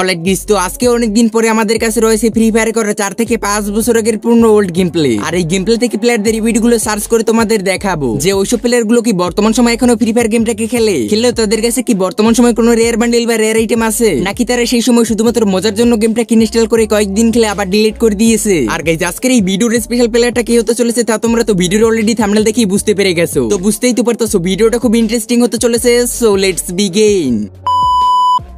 Alright guys, তো আজকে অনেকদিন পরে আমাদের কাছে রয়েছে ফ্রি ফায়ার করার 4 থেকে 5 বছর আগের পুরনো ওল্ড গেম প্লে। আর এই গেম প্লে থেকে প্লেয়ারদের ভিডিওগুলো সার্চ করে তোমাদের দেখাবো যে ওইসব প্লেয়ার গুলো কি বর্তমান সময় এখনো ফ্রি ফায়ার গেমটাকে খেললেও তাদের কাছে কি বর্তমান সময় কোনো রেয়ার বান্ডেল বা রেয়ার আইটেম আছে, নাকি তারা সেই সময় শুধুমাত্র মজার জন্য গেমটা ইনস্টল করে কয়েকদিন খেলে আবার ডিলিট করে দিয়েছে। আর গাইস, আজকের এই ভিডিওর স্পেশাল প্লেয়ারটা কি হতে চলেছে তা তোমরা তো ভিডিওর অলরেডি থাম্বনেল দেখেই বুঝতে পেরে গেছো। তো বুঝতেই তো পারতেছো ভিডিওটা খুব ইন্টারেস্টিং হতে চলেছে। So let's begin.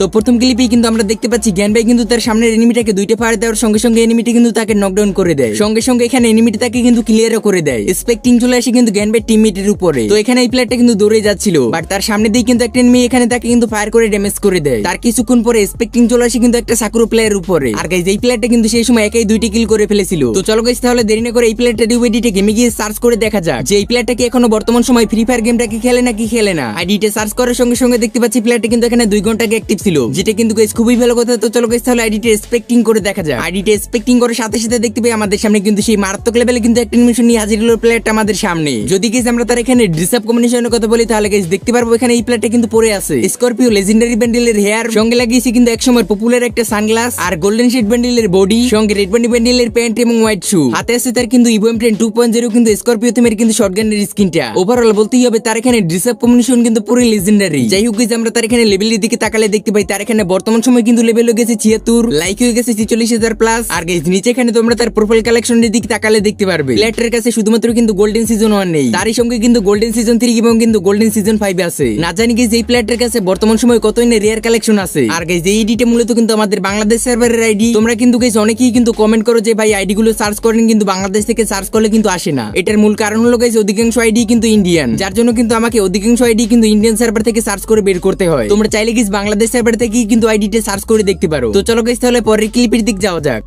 তো প্রথম ক্লিপেই কিন্তু আমরা দেখতে পাচ্ছি জ্ঞান ভাই কিন্তু তার সামনের এনিমিটাকে দুইটা ফায়ার দেওয়ার সঙ্গে সঙ্গে এনিমিটি কিন্তু তাকে নকডাউন করে দেয়। সঙ্গে সঙ্গে এখানে এনিমিটি তাকে কিন্তু ক্লিয়ারও করে দেয়। স্পেক্টিং চলে আসে কিন্তু জ্ঞান ভাই টিমমেটের উপরে। তো এখানে এই প্লেয়ারটা কিন্তু দৌড়ে যাচ্ছিল, বাট তার সামনে দিয়ে কিন্তু একটা এনিমি এখানে তাকে কিন্তু ফায়ার করে ড্যামেজ করে দেয়। তার কিছুক্ষণ পরে স্পেক্টিং চলে আসে কিন্তু একটা সাকুরো প্লেয়ারের উপরে। আর গাইস, এই প্লেয়ারটা কিন্তু সেই সময় একাই 2টি কিল করে ফেলেছিল। তো চলো গাইস, তাহলে দেরি না করে এই প্লেয়ারটা ডিউবিডিতে গেমে গিয়ে সার্চ করে দেখা যাক যে এই প্লেয়ারটা কি এখনো বর্তমান সময় ফ্রি ফায়ার গেমটাকে খেলে নাকি খেলে না। আইডিতে সার্চ করার সঙ্গে সঙ্গে দেখতে পাচ্ছি প্লেয়ারটা কিন্তু এখানে 2 ঘন্টা আগে অ্যাক্টিভ ছিল, যেটা কিন্তু খুবই ভালো কথা। তো চলো গাইস, তাহলে আইডিটা এক্সপেক্টিং করে দেখা যায়। আইডিটা এক্সপেক্টিং করার সাথে সাথে দেখতে পাই আমাদের সামনে কিন্তু সেই মারাত্মক লেভেলে কিন্তু একটা অ্যানিমেশন নিয়ে হাজির হলো প্লেয়ারটা আমাদের সামনে। যদি গাইস আমরা তার এখানে ডিসআপ কম্বিনেশনের কথা বলি, তাহলে গাইস দেখতে পারবো এখানে এই প্লেয়ারটা কিন্তু পরে আছে স্করপিও লেজেন্ডারি বান্ডেলের হেয়ার, সঙ্গে লাগিয়েছে কিন্তু একসময় পপুলার একটা সানগ্লাস, আর গোল্ডেন শেড বান্ডেলের বডি, সঙ্গে রেড বান্ডি বান্ডেলের প্যান্ট এবং হোয়াইট শু। হাতে আছে তার কিন্তু ইভো M10 2.0 কিন্তু স্করপিও থিমের কিন্তু শটগানের স্কিনটা। ওভারঅল বলতেই হবে তার এখানে ডিসআপ কম্বিনেশন কিন্তু পুরো লেজেন্ডারি। যাই হোক গাইস, আমরা তার এখানে লেভেলের দিকে তাকালে দেখতে পাই তার এখানে বর্তমান সময় কিন্তু লেভেল হয়ে গেছে 76, লাইক হয়ে গেছে 46,000 প্লাস। আর গাইস, নিচে এখানে তোমরা তার প্রোফাইল কালেকশনের দিকে তাকালে দেখতে পারবে প্লেয়ারটার কাছে শুধুমাত্র কিন্তু গোল্ডেন সিজন 1 নেই, তারই সঙ্গে কিন্তু গোল্ডেন সিজন 3 এবং কিন্তু গোল্ডেন সিজন 5 আছে। না জানি গাইস এই প্লেয়ারটার কাছে বর্তমান সময় কতই না রেয়ার কালেকশন আছে। আর গাইস, এই আইডিটা মূলত কিন্তু আমাদের বাংলাদেশ সার্ভারের আইডি। তোমরা কিন্তু গাইস অনেকেই কিন্তু কমেন্ট করো যে ভাই আইডি গুলো সার্চ করেন কিন্তু বাংলাদেশ থেকে সার্চ করলে কিন্তু আসে না। এটার মূল কারণ হলো গাইস অধিকাংশ আইডি কিন্তু ইন্ডিয়ান, যার জন্য কিন্তু আমাকে অধিকাংশ আইডি কিন্তু ইন্ডিয়ান সার্ভার থেকে সার্চ করে বের করতে হয়। তোমরা চাইলে গাইস বাংলাদেশ সার্ভার থেকে কিন্তু আইডিটা সার্চ করে দেখতে পারো। তো চলো গাইস, তাহলে পরের ক্লিপের দিক যাওয়া যাক।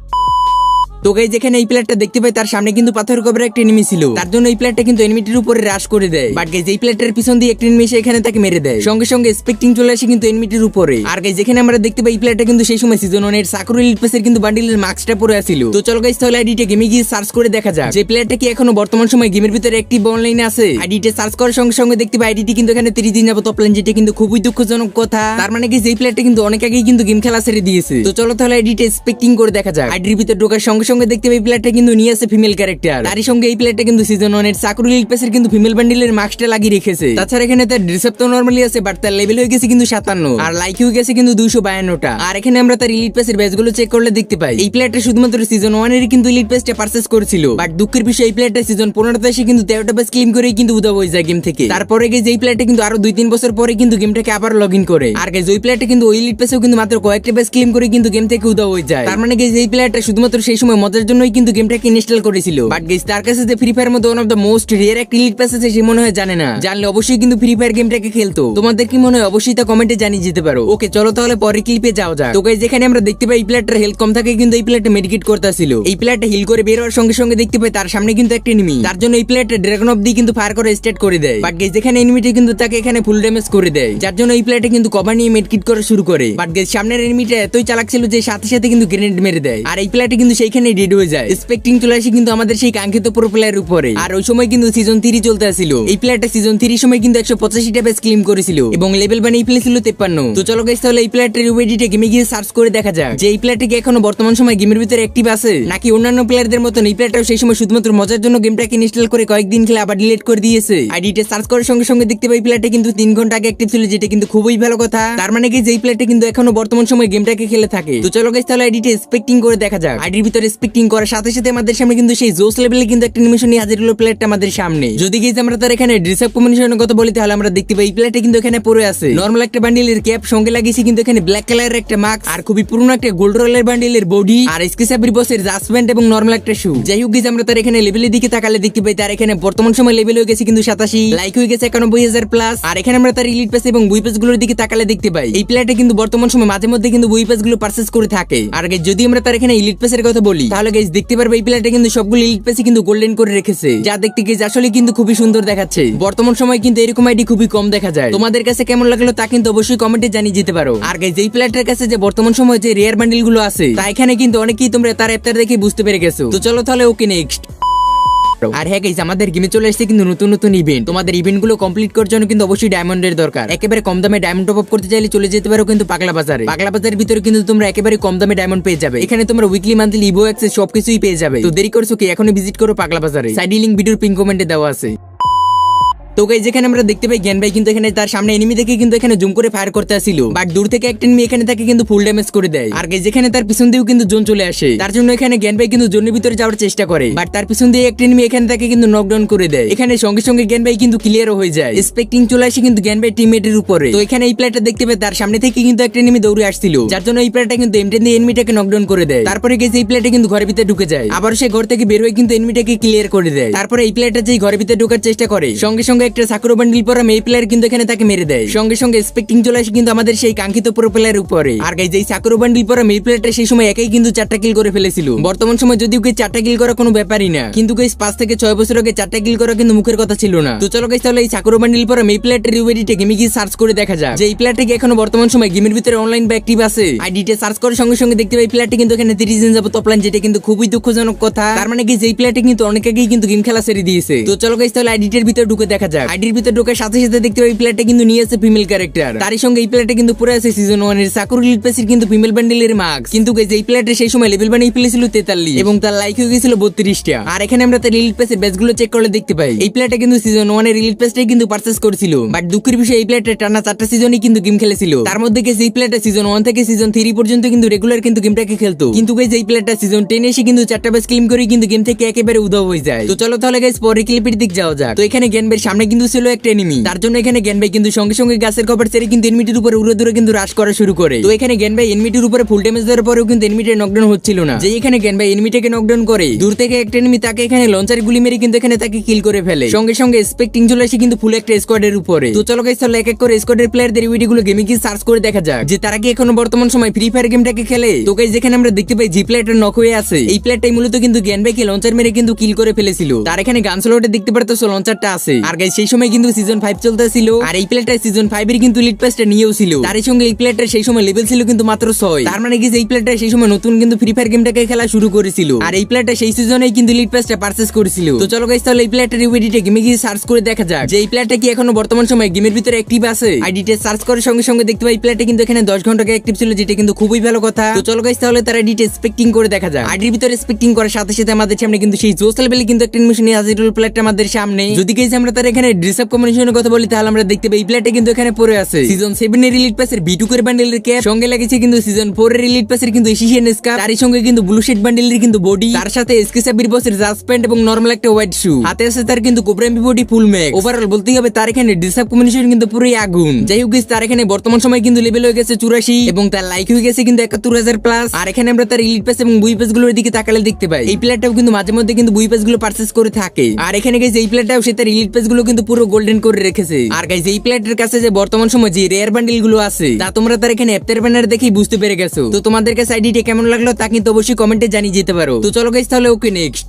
তো গাইস, যেখানে এই প্লেয়ারটা দেখতে পাই তার সামনে কিন্তু পাথর কবরের একটা এনিমি ছিল, তার জন্য এই প্লেয়ারটা কিন্তু এনিমিটির উপরে রাশ করে দেয়। বাট গাইস, এই প্লেয়ারটার পিছন দিয়ে একটা এনিমি এসে এখানে তাকে মেরে দেয়, সঙ্গে সঙ্গে স্পেক্টিং চলে আসে কিন্তু এনিমিটির উপরে। আর গাইস, যেখানে আমরা দেখতে পাই এই প্লেয়ারটা কিন্তু সেই সময় সিজন 1 এর সাকুরো এলিট পাসের কিন্তু বান্ডিলের মাস্কটা পরে আছিল। তো চলো গাইস, তাহলে আইডিটা গেমে গিয়ে সার্চ করে দেখা যাক যে প্লেয়ারটা কি এখনো বর্তমান সময় গেমের ভিতরে অ্যাক্টিভ অনলাইনে আছে। আইডিটা সার্চ করার সঙ্গে সঙ্গে দেখতে পাই আইডিটি কিন্তু এখানে 30 দিন যাবত অফলাইন, যেটা কিন্তু খুবই দুঃখজনক কথা। তার মানে কি এই প্লেয়ারটা কিন্তু অনেক আগেই কিন্তু গেম খেলা ছেড়ে দিয়েছে। তো চলো তাহলে আইডিটা স্পেক্টিং করে দেখা যাক। আইডির ভিতরে ঢোকার সঙ্গে সঙ্গে দেখতে পাই প্লেয়ারটা কিন্তু নিয়ে আসে ফিমেল ক্যারেক্টার। তারই সঙ্গে এই প্লেয়ারটা কিন্তু সিজন 1 এর সাকুরো এলিট পাসের কিন্তু ফিমেল বান্ডিলের মাস্কটা লাগিয়ে রেখেছে। তাছাড়া এখানে তার ড্রেসআপ তো নরমালি আছে, বাট তার লেভেল হয়ে গেছে কিন্তু 57, আর লাইক হয়ে গেছে কিন্তু 252টা। আর এখানে আমরা তার এলিট পাসের ব্যাচগুলো চেক করলে দেখতে পাই এই প্লেয়ারটা শুধুমাত্র সিজন 1 এর কিন্তু এলিট পাসটা পারচেজ করেছিল। বাট দুঃখের বিষয় এই প্লেয়ারটা সিজন 15 তে এসে কিন্তু 13টা ব্যাচ ক্লেম করেই কিন্তু উধাও হয়ে যায় গেম থেকে। তারপরে গিয়ে এই প্লেয়ারটা কিন্তু আরো 2-3 বছর পরে কিন্তু গেমটাকে আবার লগইন করে। আর গাইস, ওই প্লেয়ারটা কিন্তু ওই এলিট পাসেও কিন্তু মাত্র কয়েকটা ব্যাচ ক্লেম করে কিন্তু গেম থেকে উধাও হয়ে যায়। তার মানে গাইস, এই প্লেয়ারটা শুধুমাত্র সেই সময় মজার জন্যই কিন্তু গেমটাকে ইনস্টল করেছিল। বাট গাইস, তার কাছে যে ফ্রি ফায়ার মধ্যে one of the most rare একটা এলিট পাস আছে সে মনে হয় জানে না। জানলে অবশ্যই কিন্তু ফ্রি ফায়ার গেমটাকে খেলতো। তোমাদের কি মনে হয় অবশ্যই তা কমেন্টে জানিয়ে যেতে পারো। ওকে, চলো তাহলে পরের ক্লিপে যাওয়া যাক। তো গাইস, যেখানে আমরা দেখতে পাই এই প্লেয়ারটার হেলথ কম থাকে কিন্তু এই প্লেয়ারটা মেডিকেট করতেছিল। এই প্লেয়ারটা হিল করে বের হওয়ার সঙ্গে সঙ্গে দেখতে পাই তার সামনে কিন্তু একটা এনিমি, তার জন্য এই প্লেয়ারটা ড্রাগন অফ দিয়ে কিন্তু ফায়ার করে স্টার্ট করে দেয়। বাট গাইস, যেখানে এনিমিটা কিন্তু তাকে এখানে ফুল ড্যামেজ করে দেয়, যার জন্য এই প্লেয়ারটা কিন্তু কভার নিয়ে মেডকিট করা শুরু করে। বাট গাইস, সামনের এনিমিটা এতই চালাক ছিল যে সাথে সাথে কিন্তু গ্রেনেড মেরে দেয়, আর এই প্লেয়ারটা কিন্তু সেইখানে ডেড হয়ে যায়। স্পেক্টিং চলে আসে কিন্তু আমাদের সেই কাঙ্ক্ষিত প্রো প্লেয়ারের উপরে। আর ওই সময় কিন্তু সিজন 3 চলতে আসছিল। এই প্লেয়ারটা সিজন 3 সময় কিন্তু 185টা ব্যাচ ক্লেম করেছিল এবং লেভেল বানিয়ে ফেলেছিল 53। তো চলো গাইস, তাহলে এই প্লেয়ারটার ইউআইডিটা গেমে গিয়ে সার্চ করে দেখা যাক যে এই প্লেয়ারটা কি এখনো বর্তমান সময় গেমের ভিতরে অ্যাক্টিভ আছে, নাকি অন্যান্য প্লেয়ারদের মতন এই প্লেয়ারটাও সেই সময় শুধুমাত্র মজার জন্য গেমটাকে ইনস্টল করে কয়েকদিন খেলে আবার ডিলিট করে দিয়েছে। আইডিটা সার্চ করার সঙ্গে সঙ্গে দেখতে পাই প্লেয়ারটা কিন্তু 3 ঘন্টা আগে অ্যাক্টিভ ছিল, যেটা কিন্তু খুবই ভালো কথা। তার মানে কি এই প্লেয়ারটা কিন্তু এখনো বর্তমান সময় গেমটাকে খেলে থাকে। তো চলো গাইস, তাহলে আইডিটা এক্সপেক্টিং করে দেখা যাক। আইডির ভিতরে এক্সপেক্টিং করার সাথে সাথে আমাদের সামনে কিন্তু সেই জোস লেভেলে কিন্তু একটা অ্যানিমেশন নিয়ে হাজির হলো প্লেয়ারটা আমাদের সামনে। যদি গাইস আমরা তার এখানে ড্রেসআপ কম্বিনেশনের কথা বলি, তাহলে আমরা দেখতে পাই এই প্লেয়ারটা কিন্তু এখানে পরে আছে নরমাল একটা বান্ডিলের ক্যাপ, সঙ্গে লাগিয়েছে কিন্তু এখানে ব্ল্যাক কালারের একটা মাস্ক, আর খুবই পুরনো একটা গোল্ড রয়্যালের বান্ডিলের বডি, আর এসকেসাবরি বসের জাসপেন্ট এবং নরমাল একটা শু। যাই হোক গাইস, আমরা তার এখানে লেভেলের দিকে তাকালে দেখতে পাই তার এখানে বর্তমান সময় লেভেল হয়ে গেছে কিন্তু 87, লাইক হয়ে গেছে 91,000 প্লাস। আর এখানে আমরা তার এলিট পাস এবং বুই পাস গুলোর দিকে তাকালে দেখতে পাই এই প্লেয়ারটা কিন্তু বর্তমান সময় মাঝে মধ্যে কিন্তু বুই পাস গুলো পারচেজ করে থাকে। আর গাইস, যদি আমরা তার এখানে এলিট পাসের কথা বলি, তাহলে গাইস দেখতে পারবে এই প্লেয়ারটা কিন্তু সবগুলো এলিট পাসই কিন্তু গোল্ডেন করে রেখেছে, যা দেখতে গাইস আসলে কিন্তু খুবই সুন্দর দেখাচ্ছে। বর্তমান সময় কিন্তু এরকম আইডি খুবই কম দেখা যায়। তোমাদের কাছে কেমন লাগলো তা কিন্তু অবশ্যই কমেন্টে জানিয়ে যেতে পারো। আর গাইস, এই প্লেয়ারটার কাছে যে বর্তমান সময় যে রেয়ার বান্ডেল গুলো আছে তা এখানে কিন্তু অনেকেই তোমরা তার অ্যাপটার দেখে বুঝতে পেরে গেছো। তো চলো তাহলে ওকে নেক্সট। আর হ্যাঁ গাইস, আমাদের গেমে চলে আসছে কিন্তু নতুন নতুন ইভেন্ট। তোমাদের ইভেন্ট গুলো কমপ্লিট করার জন্য কিন্তু অবশ্যই ডায়মন্ডের দরকার। একেবারে কম দামে ডায়মন্ড টপ আপ করতে চাইলে চলে যেতে পারো কিন্তু পাগলা বাজারে। পাগলা বাজারের ভিতরে কিন্তু তোমরা একেবারে কম দামে ডায়মন্ড পেয়ে যাবে। এখানে তোমরা উইকলি মান্থলি ইভো অ্যাক্সেস সবকিছুই পেয়ে যাবে। তো দেরি করছো কি, এখনই ভিজিট করো পাগলা বাজারে। সাইড লিংক ভিডিওর পিন কমেন্টে দেওয়া আছে। তো গাইস, যেখানে আমরা দেখতে পাই জ্ঞান ভাই কিন্তু এখানে তার সামনে এনিমি দেখে কিন্তু এখানে জুম করে ফায়ার করতে আসছিল, বাট দূর থেকে একটা এনিমি এখানে তাকে কিন্তু ফুল ড্যামেজ করে দেয়। আর গাইস, যেখানে তার পিছন দিয়েও কিন্তু জোন চলে আসে, তার জন্য এখানে জ্ঞান ভাই কিন্তু জোনের ভিতরে যাওয়ার চেষ্টা করে, বাট তার পিছন দিয়ে একটা এনিমি এখানে তাকে কিন্তু নকডাউন করে দেয়। এখানে সঙ্গে সঙ্গে জ্ঞান ভাই কিন্তু ক্লিয়ারও হয়ে যায়। স্পেক্টিং চলে আসে কিন্তু জ্ঞান ভাই টিমমেটের উপরে। তো এখানে এই প্লেয়ারটা দেখতে পাই তার সামনে থেকে কিন্তু একটা এনিমি দৌড়ে আসছিল, যার জন্য এই প্লেয়ারটা কিন্তু এম10 দিয়ে এনিমিটাকে নকডাউন করে দেয়। তারপরে গেছে এই প্লেয়ারটা কিন্তু ঘরের ভিতরে ঢুকে যায়, আবার সে ঘর থেকে বের হয়ে কিন্তু এনিমিটাকে ক্লিয়ার করে দেয়। তারপরে এই প্লেয়ারটা যেই ঘরের ভিতরে ঢোকার চেষ্টা করে, সঙ্গে সঙ্গে একটা সাকুরা বান্ডিল পরা মেয়ে প্লেয়ার কিন্তু এখানে তাকে মেরে দেয়। সঙ্গে সঙ্গে স্পেক্টিং চলে আসে কিন্তু আমাদের সেই কাঙ্ক্ষিত প্রো প্লেয়ারের উপরে। আর গাইস, এই সাকুরা বান্ডিল পরা মেয়ে প্লেয়ারটা সেই সময় একাই কিন্তু 4টা কিল করে ফেলেছিল। বর্তমান সময় যদিও 4টা কিল করা কোনো ব্যাপারই না, কিন্তু গাইস 5 থেকে 6 বছর আগে 4টা কিল করা কিন্তু মুখের কথা ছিল না। তো চলো গাইস, তাহলে এই সাকুরা বান্ডিল পরা মেয়ে প্লেয়ারটার ইউআইডিতে গেমে গিয়ে সার্চ করে দেখা যাক যে এই প্লেয়ারটা কি এখনো বর্তমান সময় গেমের ভিতরে অনলাইন বা অ্যাক্টিভ আছে। আইডিতে সার্চ করার সঙ্গে সঙ্গে দেখতে পাই প্লেয়ারটা কিন্তু এখানে 30 দিন যাবত অফলাইন, যেটা কিন্তু খুবই দুঃখজনক কথা। তার মানে কি এই প্লেয়ারটা কিন্তু অনেক আগেই কিন্তু গেম খেলা ছেড়ে দিয়েছে। তো চলো গাইস, তাহলে আইডিটার ভিতরে ঢুকে দেখা যাক। আইডির ভিতরে ঢোকার সাথে সাথে দেখতে পাই প্লেয়ারটা কিন্তু নিয়ে আছে ফিমেল ক্যারেক্টার। তারই সঙ্গে এই প্লেয়ারটা কিন্তু পরে আছে সিজন 1 এর সাকুরা লিড পেসের কিন্তু ফিমেল বান্ডেলের মাস্ক। কিন্তু গাইস, এই প্লেয়ারটা সেই সময় লেভেল বানিয়ে ফেলেছিল 43 এবং তার লাইক হয়ে গিয়েছিল 32টা। আর এখানে আমরা তার লিড পেসের ব্যাচগুলো চেক করলে দেখতে পাই এই প্লেয়ারটা কিন্তু সিজন 1 এর লিড পেসটাই কিন্তু পারচেজ করেছিল, বাট দুঃখের বিষয় এই প্লেয়ারটা টানা 4টা সিজনই কিন্তু গেম খেলেছিল। তার মধ্যে গেছে এই প্লেয়ারটা সিজন 1 থেকে সিজন 3 পর্যন্ত কিন্তু রেগুলার কিন্তু গেমটাকে খেলতো। কিন্তু গাইস, এই প্লেয়ারটা সিজন 10 এসে কিন্তু 4টা ব্যাচ ক্লেম করে কিন্তু গেম থেকে একেবারে উধাও হয়ে যায়। তো চলো তাহলে গাইস, পরে ক্লিপের দিক যাওয়া যাক। তো এখানে জ্ঞান ভাইয়ের সামনে কিন্তু ছিল একটা এনিমি, তার জন্য এখানে জ্ঞান ভাই কিন্তু সঙ্গে সঙ্গে গাছের কভার ছেড়ে কিন্তু এনিমিটির উপরে উড়ে দূরে কিন্তু রাশ করা শুরু করে। তো এখানে জ্ঞান ভাই এনিমিটির উপরে ফুল ড্যামেজ দেওয়ার পরেও কিন্তু এনিমিটা নকডাউন হচ্ছিল না। যে এখানে জ্ঞান ভাই এনিমিটাকে নকডাউন করে, দূর থেকে একটা এনিমি তাকে এখানে লঞ্চার গুলি মেরে কিন্তু এখানে তাকে কিল করে ফেলে। সঙ্গে সঙ্গে স্পেক্টিং চলে আসে কিন্তু ফুল একটা স্কোয়াডের উপরে। তো চলো গাইস, তাহলে এক এক করে স্কোয়াডের প্লেয়ারদের ভিডিওগুলো গেমে গিয়ে সার্চ করে দেখা যাক যে তারা কি এখনো বর্তমান সময় ফ্রি ফায়ার গেমটাকে খেলে। তো গাইস, যেখানে আমরা দেখতে পাই জি প্লেয়ারটা নক হয়ে আছে, এই প্লেয়ারটাই মূলত কিন্তু জ্ঞান ভাইকে লঞ্চার মেরে কিন্তু কিল করে ফেলেছিল। তার এখানে গান স্লটে দেখতে পারতেছো লঞ্চারটা আছে। আর গাইস, সেই সময় কিন্তু সিজন 5 চলতেছিল, আর এই প্লেয়ারটা সিজন 5 এর কিন্তু লিড পেসটা নিয়েও ছিল। তার সঙ্গে এই প্লেয়ারটা সেই সময় লেভেল ছিল কিন্তু মাত্র 6। তার মানে কি এই প্লেয়ারটা সেই সময় নতুন কিন্তু ফ্রি ফায়ার গেমটাকে খেলা শুরু করেছিল, আর এই প্লেয়ারটা সেই সিজনেই কিন্তু লিড পেসটা পারচেজ করেছিল। তো চলো গাইস, তাহলে এই প্লেয়ারটার ইউআইডিতে গেমে গিয়ে সার্চ করে দেখা যাক যে এই প্লেয়ারটা কি এখনো বর্তমান সময় গেমের ভিতরে অ্যাক্টিভ আছে। আইডিতে সার্চ করার সঙ্গে সঙ্গে দেখতে পাই প্লেয়ারটা কিন্তু এখানে 10 ঘন্টা অ্যাক্টিভ ছিল, যেটা কিন্তু খুবই ভালো কথা। তো চলো গাইস, তাহলে তার আইডিতে স্পেক্টিং করে দেখা যাক। আইডির ভিতরে স্পেক্টিং করার সাথে সাথে আমাদের সামনে কিন্তু সেই জোস লেভেলে কিন্তু একটা এনিমেশন হাজির হলো প্লেয়ারটা আমাদের সামনে। যদি গাইস আমরা তার এখানে ড্রেস আপ কম্বিনেশনের কথা বলি, তাহলে আমরা দেখতে পাই এই প্লেয়ারটা কিন্তু এখানে পড়ে আছে সিজন 7 এর লিড পেসের B2 এর বান্ডেলের ক্যাপ, সঙ্গে লাগেছে কিন্তু সিজন 4 এর লিড পেসের কিন্তু এশিয়ান স্কার্ফ, তারই সঙ্গে কিন্তু ব্লু শেড বান্ডেলের কিন্তু বডি, তার সাথে এসকে সাবির বসের জাস্ট প্যান্ট এবং নরমাল একটা হোয়াইট শু, হাতে আছে তার কিন্তু কোবরা এমপি বডি ফুল ম্যাক্স। ওভারঅল বলতেই হবে তার এখানে ড্রেস আপ কম্বিনেশন কিন্তু পুরোই আগুন। যাই হোক গাইস, তার এখানে বর্তমান সময় কিন্তু লেভেল হয়ে গেছে 84 এবং তার লাইক হয়ে গেছে কিন্তু 71,000 প্লাস। আর এখানে আমরা তার লিড পেস এবং বুই পেস গুলোর দিকে তাকালে দেখতে পাই এই প্লেয়ারটাও কিন্তু মাঝে মধ্যে কিন্তু বুই পেস গুলো পারচেজ করে থাকে। আর এখানে গাইস, এই প্লেয়ারটাও সে তার লিড পেস গুলো কিন্তু পুরো গোল্ডেন করে রেখেছে। আর গাইস, এই প্লেয়ারটার কাছে যে বর্তমান সময় যে রেয়ার বান্ডেল গুলো আছে তা তোমরা তার এখানে অ্যাপটার ব্যানার দেখেই বুঝতে পেরে গেছো। তো তোমাদের কাছে আইডিটা কেমন লাগলো তা কিন্তু অবশ্যই কমেন্টে জানিয়ে যেতে পারো। তো চলো গাইস, তাহলে ওকে নেক্সট।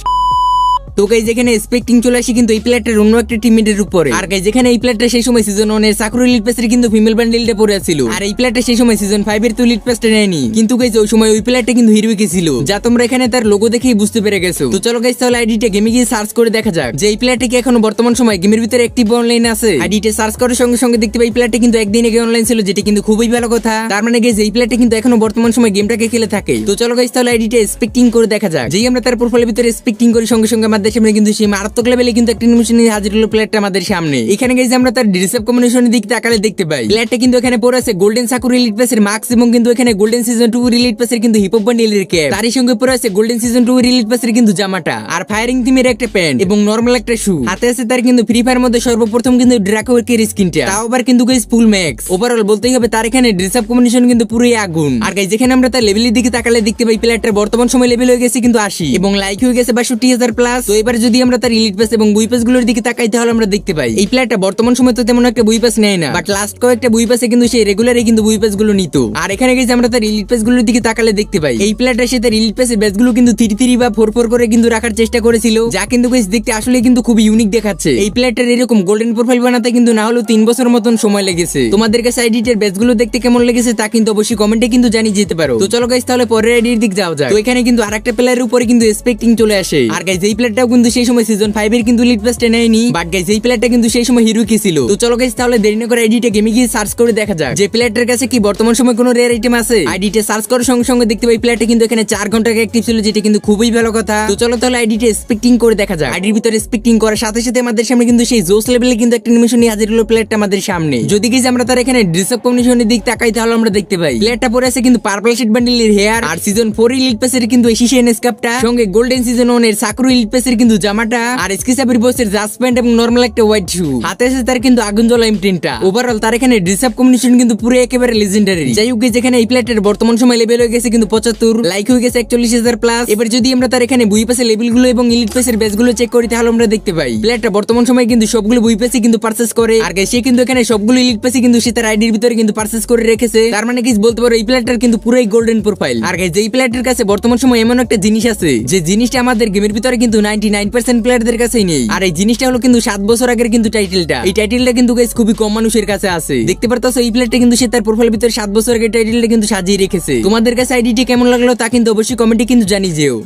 তো গাইস, এখানে স্পেক্টিং চলে আসে কিন্তু এই প্লেয়ারটার অন্য একটা টিমমেটের উপরে। আর গাইস, এখানে এই প্লেয়ারটা সেই সময় সিজন 1 এর সাকুরা লিড পেসের কিন্তু ফিমেল বান্ডেলটা পরে ছিল, আর এই প্লেয়ারটা সেই সময় সিজন 5 এর তো লিড পেসটা নেয়নি। কিন্তু গাইস, ওই সময় ওই প্লেয়ারটা কিন্তু হিরোইক ছিল, যা তোমরা এখানে তার লোগো দেখেই বুঝতে পেরে গেছো। তো চলো গাইস, তাহলে আইডিটা গেমে গিয়ে সার্চ করে দেখা যাক যে এই প্লেয়ারটা কি এখনো বর্তমান সময় গেমের ভিতরে অ্যাক্টিভ অনলাইন আছে। আইডিটা সার্চ করার সঙ্গে সঙ্গে দেখতে পাই প্লেয়ারটা কিন্তু একদিন আগে অনলাইন ছিল, যেটা কিন্তু খুবই ভালো কথা। তার মানে গাইস, এই প্লেয়ারটা কিন্তু এখনো বর্তমান সময় গেমটাকে খেলে থাকে। তো চলো গাইস, তাহলে আইডিটা স্পেক্টিং করে দেখা যাক। যেই আমরা তার প্রোফাইলের ভিতরে স্পেক্টিং করি সঙ্গে সঙ্গে আমাদের সামনে কিন্তু সেই মারাত্মক লেভেলে কিন্তু একটা এনিমেশন হাজির হলো প্লেয়ারটা আমাদের সামনে। এখানে গাইস, আমরা তার ড্রেস আপ কম্বিনেশনের দিকে তাকালে দেখতে পাই প্লেয়ারটা কিন্তু এখানে পরে আছে গোল্ডেন সাকুরা লিড পেসের মাস্ক এবং কিন্তু এখানে গোল্ডেন সিজন 2 লিড পেসের কিন্তু হিপ হপ বান্ডেলের ক্যাপ, তারই সঙ্গে পরে আছে গোল্ডেন সিজন 2 লিড পেসের কিন্তু জামাটা, আর ফায়ারিং থিমের একটা প্যান্ট এবং নরমাল একটা শু, হাতে আছে তার কিন্তু ফ্রি ফায়ার মধ্যে সর্বপ্রথম কিন্তু ড্রাকোয়ের স্কিনটা, তাও আবার কিন্তু গাইস ফুল ম্যাক্স। ওভারঅল বলতেই হবে তার এখানে ড্রেস আপ কম্বিনেশন কিন্তু পুরোই আগুন। আর গাইস, যেখানে আমরা তার লেভেলের দিকে তাকালে দেখতে পাই প্লেয়ারটার বর্তমান সময় লেভেল হয়ে গেছে কিন্তু 80 এবং লাইক হয়ে গেছে 62,000 প্লাস। তো এবার যদি আমরা তার লিড পেস এবং বুই পেস গুলোর দিকে তাকাই তাহলে আমরা দেখতে পাই এই প্লেয়ারটা বর্তমান সময় তো তেমন একটা বুই পেস নেয় না, বাট লাস্ট কয়েকটা বুই পেসে কিন্তু সে রেগুলারই কিন্তু বুই পেস গুলো নিত। আর এখানে গাইস, আমরা তার লিড পেস গুলোর দিকে তাকালে দেখতে পাই এই প্লেয়ারটা সে তার লিড পেসের ব্যাচ গুলো কিন্তু 3-3 বা 4-4 করে কিন্তু রাখার চেষ্টা করেছিল, যা কিন্তু গাইস দেখতে আসলে কিন্তু খুবই ইউনিক দেখাচ্ছে। এই প্লেয়ারটার এরকম গোল্ডেন প্রোফাইল বানাতে কিন্তু না হলেও 3 বছর মতন সময় লেগেছে। তোমাদের কাছে আইডিটার ব্যাচ গুলো দেখতে কেমন লেগেছে তা কিন্তু অবশ্যই কমেন্টে কিন্তু জানিয়ে যেতে পারো। তো চলো গাইস, তাহলে পরের আইডির দিক যাওয়া যাক। তো এখানে কিন্তু আরেকটা প্লেয়ারের উপরে কিন্তু স্পেক্টিং চলে আসে। আর গাইস, এই প্লেয়ারটাও কিন্তু সেই সময় সিজন 5 এর কিন্তু লিড পাসটা নেয়নি, বাট গাইস এই প্লেয়ারটা কিন্তু সেই সময় হিরো কি ছিল। তো চলো গাইস তাহলে দেরি না করে আইডিটা গেমে গিয়ে সার্চ করে দেখা যাক যে প্লেয়ারটার কাছে কি বর্তমান সময় কোনো রেয়ার আইটেম আছে। আইডিটা সার্চ করার সঙ্গে সঙ্গে দেখতে পাই প্লেয়ারটা কিন্তু এখানে 4 ঘন্টা অ্যাক্টিভ ছিল, যেটা কিন্তু খুবই ভালো কথা। তো চলো তাহলে আইডিটা স্পেক্টিং করে দেখা যাক। আইডির ভিতরে স্পেক্টিং করার সাথে সাথে আমাদের সামনে কিন্তু সেই জোস লেভেলে কিন্তু একটা অ্যানিমেশন নিয়ে হাজির হলো প্লেয়ারটা আমাদের সামনে। যদি গাইস আমরা তার এখানে ড্রেস আপ কম্বিনেশনের দিক তাকাই তাহলে আমরা দেখতে পাই প্লেয়ারটা পরে আছে কিন্তু পার্পল শেড বান্ডেলের হেয়ার, আর সিজন 4 এর লিড পাসের কিন্তু এশিয়ান স্কাপটা, সঙ্গে গোল্ডেন সিজন 1 এর সাকুরু লিড পাসের কিন্তু জামাটা, আর স্কিসাবির বসের জাস্ট প্যান্ট এবং নরমাল একটা হোয়াইট শু, হাতে আছে তার কিন্তু আগুন জ্বলা M10টা। ওভারঅল তার এখানে ড্রেস আপ কম্বিনেশন কিন্তু পুরো একেবারে লেজেন্ডারি। যাই হোক যেখানে এই প্লেয়ারটার বর্তমান সময় লেভেল হয়ে গেছে কিন্তু 75, লাইক হয়ে গেছে 41,000 প্লাস। এবার যদি আমরা তার এখানে বুই পাসের লেভেলগুলো এবং ইলিট পাসের ব্যাচগুলো চেক করি তাহলে আমরা দেখতে পাই প্লেয়ারটা বর্তমান সময় কিন্তু সবগুলো বুই পাসে কিন্তু পারচেজ করে, আর সে কিন্তু এখানে সবগুলো ইলিট পাসে কিন্তু সে তার আইডির ভিতরে কিন্তু পারচেজ করে রেখেছে। তার মানে কি বলতে পারো এই প্লেয়ারটার কিন্তু পুরোই গোল্ডেন প্রোফাইল। আর গাইস এই প্লেয়ারটার কাছে বর্তমান সময় এমন একটা জিনিস আছে যে জিনিসটা আমাদের গেমের ভিতরে কিন্তু 99% প্লেয়ারদের কাছেই নেই, আর এই জিনিসটা হলো কিন্তু 7 বছর আগের কিন্তু টাইটেলটা। এই টাইটেলটা কিন্তু গাইস খুবই কম মানুষের কাছে আছে। দেখতে পারতাছো এই প্লেয়ারটা কিন্তু সে তার প্রোফাইলের ভিতরে 7 বছর আগের টাইটেলটা কিন্তু সাজিয়ে রেখেছে। তোমাদের কাছে আইডিটি কেমন লাগলো তা কিন্তু অবশ্যই কমেন্টে কিন্তু জানিয়ে যেও।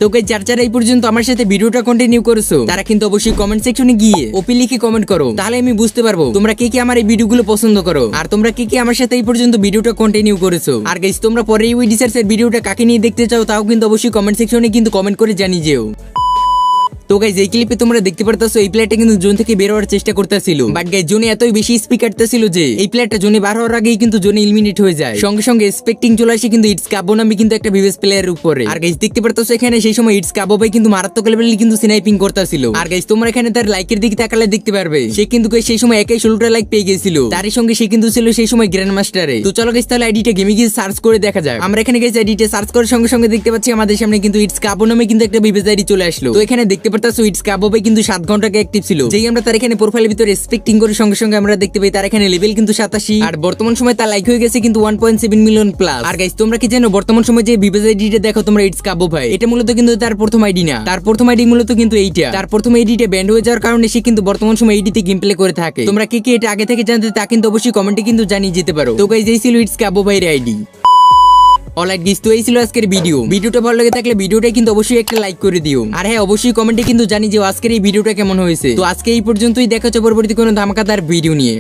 তো গাইস যারা এই পর্যন্ত আমার সাথে ভিডিওটা কন্টিনিউ করেছো তারা কিন্তু অবশ্যই কমেন্ট সেকশনে গিয়ে ওপি লিখে কমেন্ট করো, তাহলে আমি বুঝতে পারবো তোমরা কে কে আমার এই ভিডিওগুলো পছন্দ করো আর তোমরা কে কে আমার সাথে এই পর্যন্ত ভিডিওটা কন্টিনিউ করেছো। আর গাইস তোমরা পরে এই রিসার্চের ভিডিওটা কাকে নিয়ে দেখতে চাও তাও কিন্তু অবশ্যই কমেন্ট সেকশনে কিন্তু কমেন্ট করে জানিয়ে যেও। তো গাইস এই ক্লিপে তোমরা দেখতে পারতাছো এই প্লেয়ারটা কিন্তু জোন থেকে বের হওয়ার চেষ্টা করতেছিল, বাট গাইস জোনে এতই বেশি স্পিড কাটতেছিল যে এই প্লেয়ারটা জোনে বার হওয়ার আগেই কিন্তু জোনে এলিমিনেট হয়ে যায়। সঙ্গে সঙ্গে স্পেক্টিং চলে আসে কিন্তু ইটস কাবো নামে কিন্তু একটা ভিভেস প্লেয়ারের উপরে। আর গাইস দেখতে পারতাছো এখানে সেই সময় ইটস কাবো ভাই কিন্তু মারাত্মক লেভেলে কিন্তু স্নাইপিং করতেছিল। আর গাইস তোমরা এখানে তার লাইকের দিকে তাকালে দেখতে পারবে সে কিন্তু সেই সময় একাই 16টা লাইক পেয়ে গেছিল, তারই সঙ্গে সে কিন্তু ছিল সেই সময় গ্র্যান্ড মাস্টারে। তো চলো গাইস তাহলে আইডিটা গেমে গিয়ে সার্চ করে দেখা যাক। আমরা এখানে গাইস আইডিটা সার্চ করার সঙ্গে সঙ্গে দেখতে পাচ্ছি আমাদের সামনে কিন্তু ইটস কাবো নামে কিন্তু একটা ভিভেস আইডি চলে আসলো। তো এখানে দেখতে পারতাছো ইটস কাবো কিন্তু 7 ঘন্টা অ্যাক্টিভ ছিল, যেই আমরা তার এখানে প্রোফাইলের ভিতরে স্পেক্টিং করার সঙ্গে সঙ্গে আমরা দেখতে পাই তার এখানে লেভেল কিন্তু 87, আর বর্তমান সময় তার লাইক হয়ে গেছে কিন্তু 1.7 মিলিয়ন প্লাস। আর গাইস তোমরা কি জানো বর্তমান সময় যে ভিভেস আইডিটা দেখো তোমরা ইটস কাবো ভাই, এটা মূলত কিন্তু তার প্রথম আইডি না, তার প্রথম আইডি মূলত কিন্তু এইটা। তার প্রথম আইডিটা ব্যান্ড হয়ে যাওয়ার কারণে সে কিন্তু বর্তমান সময় এইডিতে গেম প্লে করে থাকে। তোমরা কি কি এটা আগে থেকে জানতে তা কিন্তু অবশ্যই কমেন্টে কিন্তু জানিয়ে যেতে পারো। তো গাইস এই ছিল ইটস কাবো ভাইয়ের আইডি। অলরাইট গাইস তো এই ছিল আজকের ভিডিওটা ভালো লাগে থাকলে ভিডিওটা কিন্তু অবশ্যই একটা লাইক করে দিও, আর হ্যাঁ অবশ্যই কমেন্টে কিন্তু জানিয়ে যে আজকের এই ভিডিওটা কেমন হয়েছে। তো আজকে এই পর্যন্তই, দেখা হচ্ছে পরবর্তী কোনো ধামাকাদার ভিডিও নিয়ে।